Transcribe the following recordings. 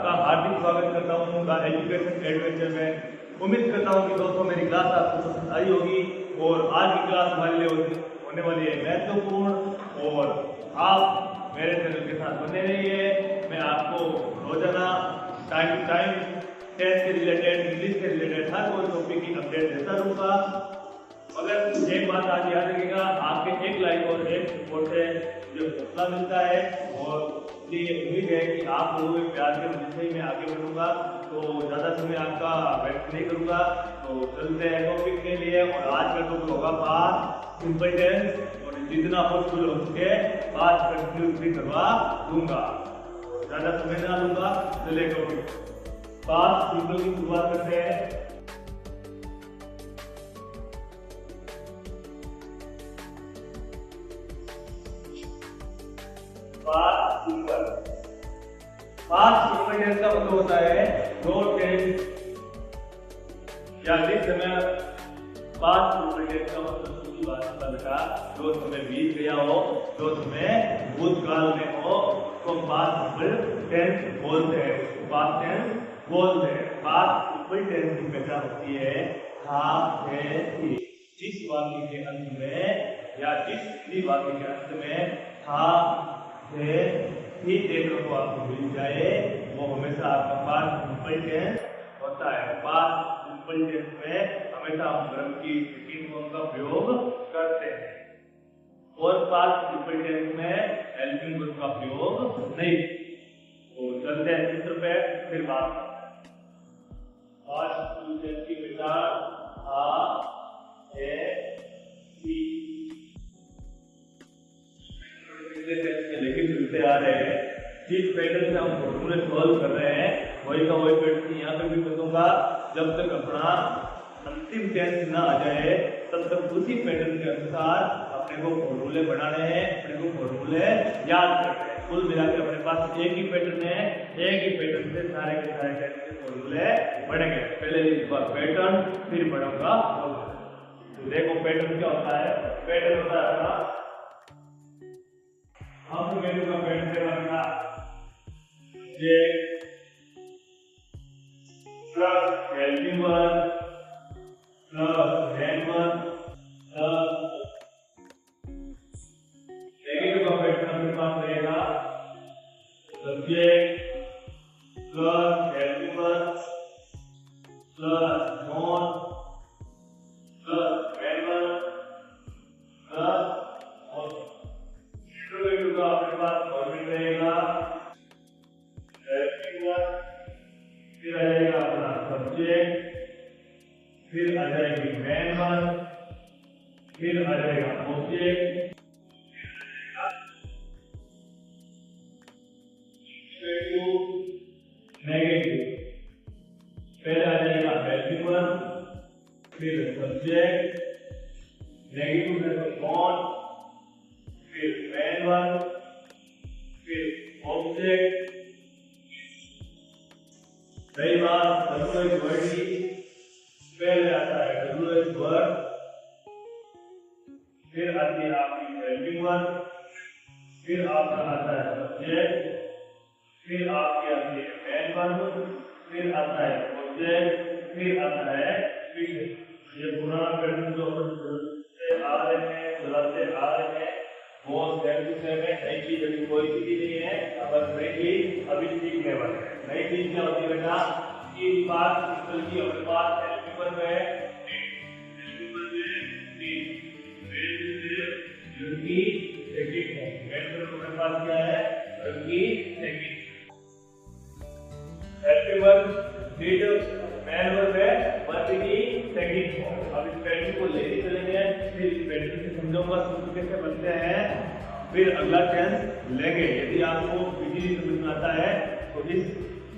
आपका हार्दिक स्वागत करता हूँ द एजुकेशन एडवेंचर में। उम्मीद करता हूँ कि दोस्तों मेरी क्लास आपको पसंद आई होगी और आज की क्लास हमारे लिए होने वाली है महत्वपूर्ण, और आप मेरे चैनल के साथ बने रहिए। मैं आपको रोजाना टाइम टू टाइम टेस्ट के रिलेटेड, इंग्लिश के रिलेटेड हर कोई टॉपिक की अपडेट देता रहूँगा। मगर एक बात आज याद रखिएगा, आपके एक लाइक और एक सपोर्ट से जो हौसला मिलता है, और ये उम्मीद है कि आप लोगों के प्यार के वजह से ही मैं आगे बढ़ूंगा। तो ज़्यादा समय आपका वेस्ट नहीं करूंगा, तो चलते हैं टॉपिक के लिए। और आज का टॉपिक होगा पास्ट सिंपल टेंस, और जितना पॉसिबल हो सके पास्ट कंटिन्यूस भी करवा दूंगा, ज़्यादा समय ना लूंगा। चलिए टॉपिक पास्ट सिंपल की शुरुआत करते हैं। पास्ट सिंपल टेंस का मतलब होता है जो टेंस या जिस समय पास्ट सिंपल टेंस का मतलब दूसरी बात का जो समय बीत गया हो, जो समय भूतकाल में हो, तो पास्ट सिंपल टेंस बोलते हैं, उसको पास्ट टेंस बोलते हैं। पास्ट सिंपल टेंस की पहचान होती है था, है, थी। जिस वाक्य के अंत में या जिस वाक्य के अंत में था, थे, थी देखने को आपको मिल जाए, वो हमेशा आपका पास्ट सिंपल टेंस होता है। पास्ट सिंपल टेंस में हमेशा हम वर्ब की सेकंड फॉर्म का प्रयोग करते हैं, और पास्ट सिंपल टेंस में हेल्पिंग वर्ब का प्रयोग नहीं। तो चलते हैं चित्र पे, फिर बात करते हैं। पास्ट सिंपल टेंस की पहचान था, है, थी। लेकिन चलते आ रहे हैं, जिस पैटर्न से हम फॉर्मूले सॉल्व कर रहे हैं वही का वही पैटर्न यहाँ पे भी बताऊंगा। जब तक अपना अंतिम टेंस ना आ जाए तब तक उसी पैटर्न के अनुसार अपने को फॉर्मूले बनाने हैं, अपने को फॉर्मूले याद करने हैं। कुल मिलाकर अपने पास एक ही पैटर्न है, एक ही पैटर्न से सारे के सारे टेंस के फॉर्मूले बनेंगे। पहले इस बार पैटर्न, फिर बढ़ूंगा। तो देखो पैटर्न क्या होता है। पैटर्न होता है हम मेनू का पैटर्न रखना ये plus helping verb plus head verb plus negative का पैटर्न अपने पास रहेगा subject plus helping verb plus known plus head verb plus आपके पास फॉर्मेट रहेगा हेल्पिंग वर्ब, फिर आ जाएगा अपना सब्जेक्ट, फिर आ जाएगी मेन वर्ब, फिर आ जाएगा ऑब्जेक्ट, नेगेटिव, फिर आ जाएगा हेल्पिंग वर्ब, फिर सब्जेक्ट, नेगेटिव है तो नॉट, फिर मेन वर्ब, फिर ऑब्जेक्ट। रही बात WH वर्ड की, पहले आता है WH वर्ड, फिर आती है आपकी हेल्पिंग वर्ब, फिर आपका आता है सब्जेक्ट, फिर आपकी आती है मेन वर्ब, फिर आता है ऑब्जेक्ट, फिर आता है फिर। ये पुराना पैटर्न जो चलते आ रहे हैं, चलाते आ रहे हैं, वो सेम टू सेम है। नई चीज अभी कोई भी नहीं है, बस नई चीज अभी सीखने वाले हैं। नई चीज क्या होती है बेटा, कि पास्ट सिंपल की अपने पास हेल्पिंग वर्ब है, हेल्पिंग वर्ब है, की सेकंड फॉर्म। मेन वर्ब अपने पास क्या है, वर्ब की second. Helping verb need main verb है, वर्ब की सेकंड फॉर्म। अब इस पैटर्न को लेके चलेंगे, फिर इस पैटर्न से समझाऊंगा सूत्र कैसे बनते हैं, फिर अगला टेंस लेंगे। यदि आपको इजीली समझ में आता है तो इस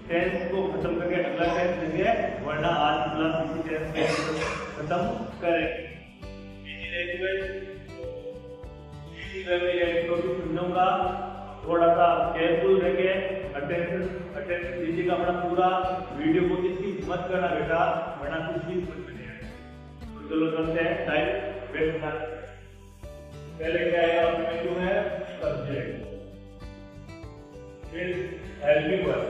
टेंस को खत्म करके अगला टेंस लेंगे, वरना आज क्लास इसी टेंस में खत्म करेंगे। इजी लैंग्वेज, इजी वे में ये टॉपिक समझाऊंगा, थोड़ा सा केयरफुल रहेंगे, अटेंशन दीजिएगा अपना पूरा। वीडियो को स्किप मत करना बेटा, वरना कुछ भी समझ में नहीं आएगा। तो चलो चलते हैं, टाइम वेस्ट ना। पहले क्या है आपके मेनू है सब्जेक्ट, फिर हेल्पिंग वर्ब।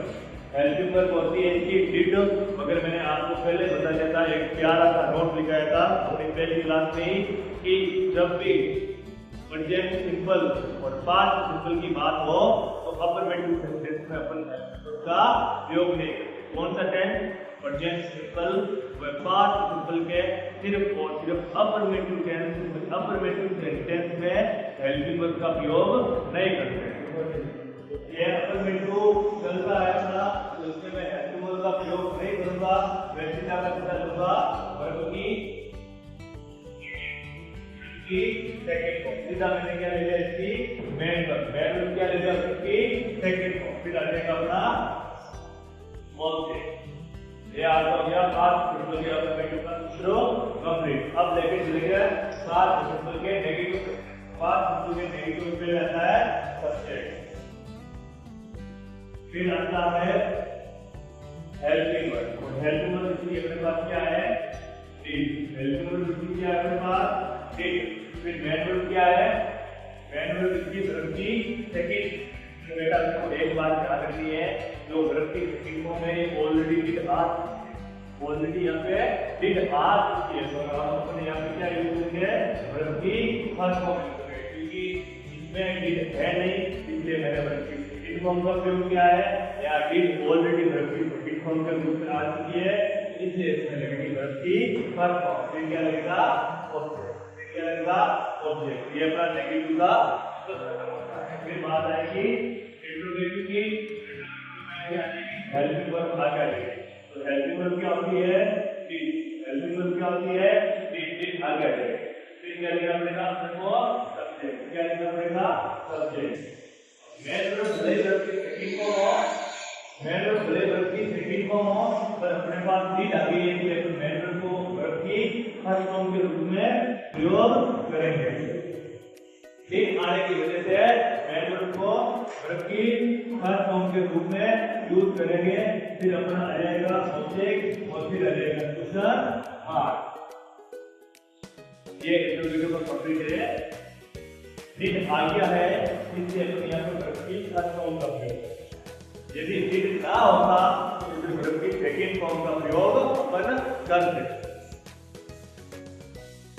हेल्पिंग वर्ब होती है इसकी डिड, मगर मैंने आपको पहले बता दिया था, एक प्यारा सा नोट लिखाया था अपनी पहली क्लास में ही कि जब भी प्रेजेंट सिंपल और पास्ट सिंपल की बात हो तो अफर्मेटिव सेंटेंस में अपन का प्रयोग नहीं करते। कौन सा टेंस? प्रेजेंट सिंपल व पास्ट सिंपल के सिर्फ और सिर्फ अफर्मेटिव सेंटेंस में हेल्पिंग वर्ब का प्रयोग नहीं करते। ये अफर्मेटिव चलता है अपना, तो इसमें मैं हेल्पिंग वर्ब का प्रयोग नहीं करूंगा, वैसे क्या करूंगा वर्ब की सेकंड फॉर्म। सीधा मैंने क्या ले लिया इसकी मेन वर्ब क्या ले लिया उसकी सेकंड फॉर्म, फिर आ जाएगा अपना ऑब्जेक्ट। ये आता हो गया पास्ट सिंपल के अफर्मेटिव का दूसरा कंप्लीट। अब लेके चलेंगे पास्ट सिंपल के नेगेटिव। पास्ट सिंपल के नेगेटिव पे रहता है सब्जेक्ट, फिर आता है हेल्पिंग वर्ब। और हेल्पिंग वर्ब इसकी अपने पास क्या है? डिड। हेल्पिंग वर्ब इसकी क्या है अपने पास? डिड। फिर मेन वर्ब क्या है? मेन वर्ब इसकी वर्ब की सेकंड। तो बेटा आपको एक बात याद रखनी है, जो वर्ब की सेकंड फॉर्म में ऑलरेडी डिड आर, ऑलरेडी यहाँ पे डिड आर है, तो हम अपने यहाँ पे क्या यूज करेंगे? वर्ब की फर्स्ट फॉर्म यूज करेंगे, क्योंकि इसमें डिड है नहीं, इसलिए मैंने वर्ब की सेकंड फॉर्म का प्रयोग किया है। या डिड ऑलरेडी वर्ब की सेकंड फॉर्म के रूप में आ चुकी है, इसलिए इसमें लगेगी वर्ब की फर्स्ट फॉर्म। फिर क्या लगेगा? ऑब्जेक्ट। फिर क्या लगेगा? ऑब्जेक्ट। ये अपना नेगेटिव का फिर बात आएगी इंट्रोगेटिव की। हेल्पिंग वर्ब आ जाएगी, तो हेल्पिंग वर्ब क्या होती है? डिड। हेल्पिंग वर्ब क्या होती है? डिड आ जाएगी। फिर क्या लिखना पड़ेगा अपने को? सब्जेक्ट। क्या लिखना पड़ेगा? सब्जेक्ट। मेन वर्ब भले वर्ब की सेकंड फॉर्म हो, मेन वर्ब भले वर्ब की सेकंड फॉर्म हो, पर अपने पास डिड आ गई है, इसलिए अपन मेन वर्ब को वर्ब की फर्स्ट फॉर्म के रूप में प्रयोग करेंगे। डिड आने की वजह से मेन वर्ब को वर्ब की फर्स्ट फॉर्म के रूप में यूज करेंगे। फिर अपना आ जाएगा ऑब्जेक्ट और फिर आ जाएगा दूसरा आर। ये इंट्रोगेटिव का कंप्लीट है। डिड आ गया है, इसलिए अपन यहाँ पे वर्ब की फर्स्ट फॉर्म का प्रयोग करेंगे। यदि डिड ना होता तो फिर वर्ब की सेकंड फॉर्म का प्रयोग अपन करते।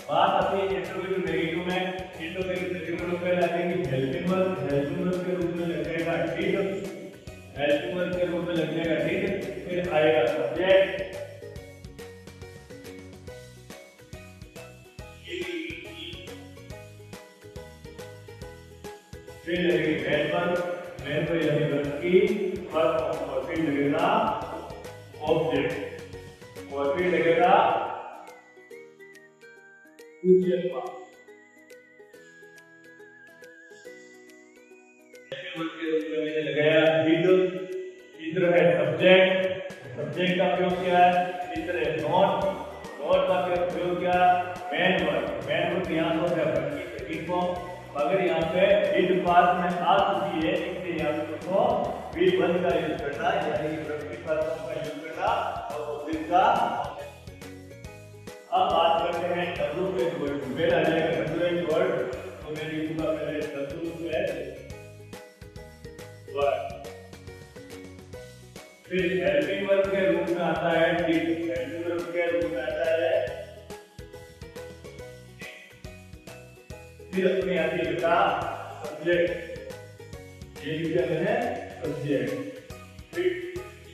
बात आती है इंट्रोगेटिव नेगेटिव में। इंट्रोगेटिव नेगेटिव में लगेगी हेल्पिंग वर्ब। हेल्पिंग वर्ब के रूप में लगेगा डिड। हेल्पिंग वर्ब के रूप में लगेगा डिड। फिर आएगा सब्जेक्ट, फिर लगेगी मेन वर्ब। मेन वर्ब यानी वर्ब की फर्स्ट फॉर्म, और फिर लगेगा ऑब्जेक्ट, और फिर लगेगा दूसरे पार्ट। वर्ब के रूप में मैंने लगाया डिड। इधर है सब्जेक्ट, सब्जेक्ट का प्रयोग किया है। इधर है नॉट, नॉट का प्रयोग किया। मेन वर्ब, मेन वर्ब यहाँ पर है वर्ब की सेकंड फॉर्म, मगर यहाँ पे डिड पार्ट में आ चुकी है, इसलिए यहाँ पे उसको V1 का यूज करना, यानी कि वर्ब की फर्स्ट फॉर्म का यूज करना और ऑब्जेक्ट का। अब बात करते हैं WH वर्ड। फिर आ जाएगा WH वर्ड, तो मैं लिखूंगा पहले WH वर्ड। फिर हेल्पिंग वर्ब के रूप में आता है डिड। हेल्पिंग वर्ब के रूप में आता है। फिर अपने आती है बेटा सब्जेक्ट, ये लिखा मैंने सब्जेक्ट। फिर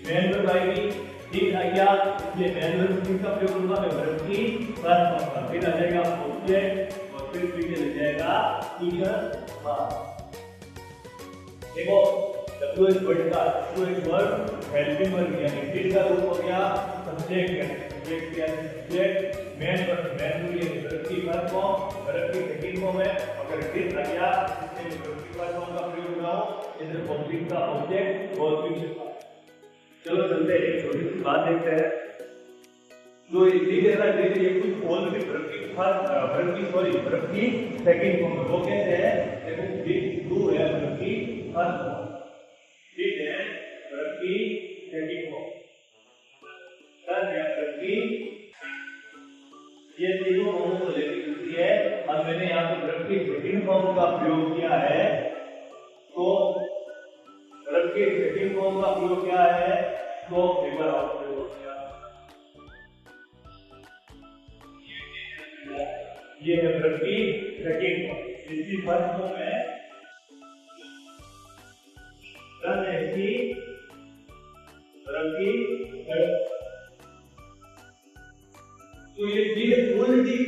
मेन वर्ब आएगी, डिड आ गया, इसलिए मेन वर्ब का प्रयोग करूंगा मैं वर्ब की फर्स्ट फॉर्म का। फिर आ जाएगा ऑब्जेक्ट और फिर पीछे लग जाएगा दूसरा पार्ट। देखो WH वर्ड का WH वर्ड हेल्पिंग वर्ब यानी डिड का रूप हो गया, सब्जेक्ट यानी सब्जेक्ट यानी सब्जेक्ट, मेन वर्ब यानी वर्ब की फर्स्ट फॉर्म, वर्ब की सेकंड फॉर्म है। अगर डिड आ गया इसमें वर्ब की फर्स्ट फॉर्म का प्रयोग कर रहा हूं, इधर ऑब्जेक्ट का ऑब्जेक्ट और पीछे पार्ट। चलो चलते हैं, एक छोटी सी बात देखते हैं। जो डिड है ना, डिड ये कुछ ऑलरेडी वर्ब की वर्ब की सेकंड फॉर्म है। वो कैसे है? देखो डिड टू है वर्ब की फर्स्ट फॉर्म, डिड है वर्ब की सेकंड फॉर्म, डन है वर्ब की, ये तीनों फॉर्मों को लेकर चलती है। अब मैंने यहाँ पे वर्ब की सेकंड फॉर्म का प्रयोग किया है, तो वर्ब की सेकंड फॉर्म का प्रयोग क्या है? तो एक बार और प्रयोग हो गया। ये है वर्ब की सेकंड फॉर्म। इसकी फर्स्ट फॉर्म है रन है की वर्ब की थर्ड। तो ये ऑलरेडी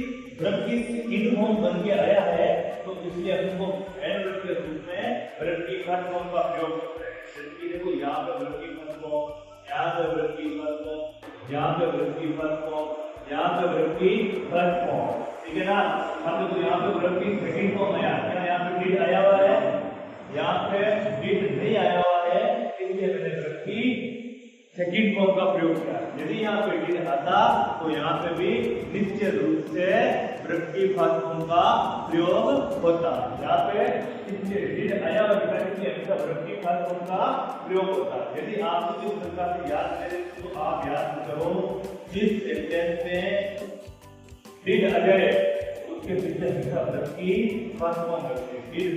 वर्ब की सेकंड फॉर्म बन के आया है, तो इसलिए हमको एंड वर्ब के रूप में वर्ब की फर्स्ट फॉर्म का प्रयोग करते हैं। जैसे देखो यहाँ पे वर्ब की फर्स्ट फॉर्म, यहाँ पे वर्ब की फर्स्ट फॉर्म, यहाँ पे वर्ब की फर्स्ट फॉर्म, यहाँ पे वर्ब की फर्स्ट फॉर्म, ठीक है ना। हम तो यहाँ पे वर्ब की सेकंड फॉर्म आया, यहाँ पे डिड आया हुआ है, यहाँ पे डिड नहीं आया हुआ है, इसलिए मैंने वर्ब की सेकंड फॉर्म का प्रयोग किया। यदि यहाँ पे डिड आता तो यहाँ पे भी निश्चित रूप से वर्ब की फर्स्ट फॉर्म का प्रयोग होता। यहाँ पे डिड आया हुआ है, इसलिए हमेशा वर्ब की फर्स्ट फॉर्म का प्रयोग होता। यदि आप इस प्रकार से याद करें तो आप याद करो जिस सेंटेंस में डिड आ जाए उसके पीछे हमेशा वर्ब की फर्स्ट फॉर्म लगती है। डिड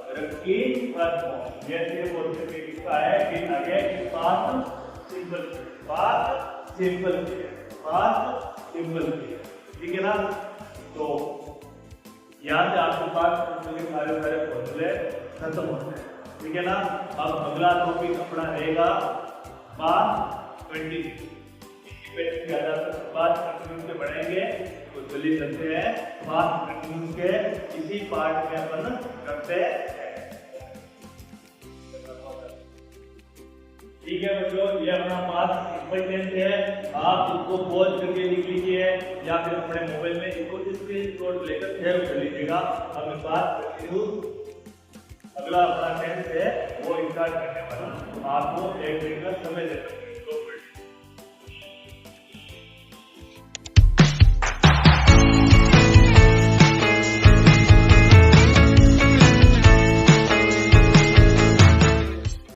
वर्ब की फर्स्ट फॉर्म। जैसे बोल सकते लिखा है डिड आ गया कि past simple, past simple, past simple, ठीक है ना। तो यहाँ से आपके पास सारे फॉर्मूले खत्म होते हैं, ठीक है ना। अब अगला टॉपिक अपना रहेगा पास्ट कंटिन्यूस। पास्ट कंटिन्यूस से बढ़ेंगे तो चलिए चलते हैं पास्ट कंटिन्यूस के इसी पार्ट में अपन करते हैं, ठीक है बच्चों। ये अपना पास्ट सिंपल टेंस है, आप इसको पॉज करके लिख लीजिए या फिर अपने मोबाइल में इसको स्क्रीनशॉट लेकर सेव कर लीजिएगा। हमें पास्ट कंटिन्यूस अगला अपना टेंस है वो स्टार्ट करने वाला, आपको एक मिनट का समय देना।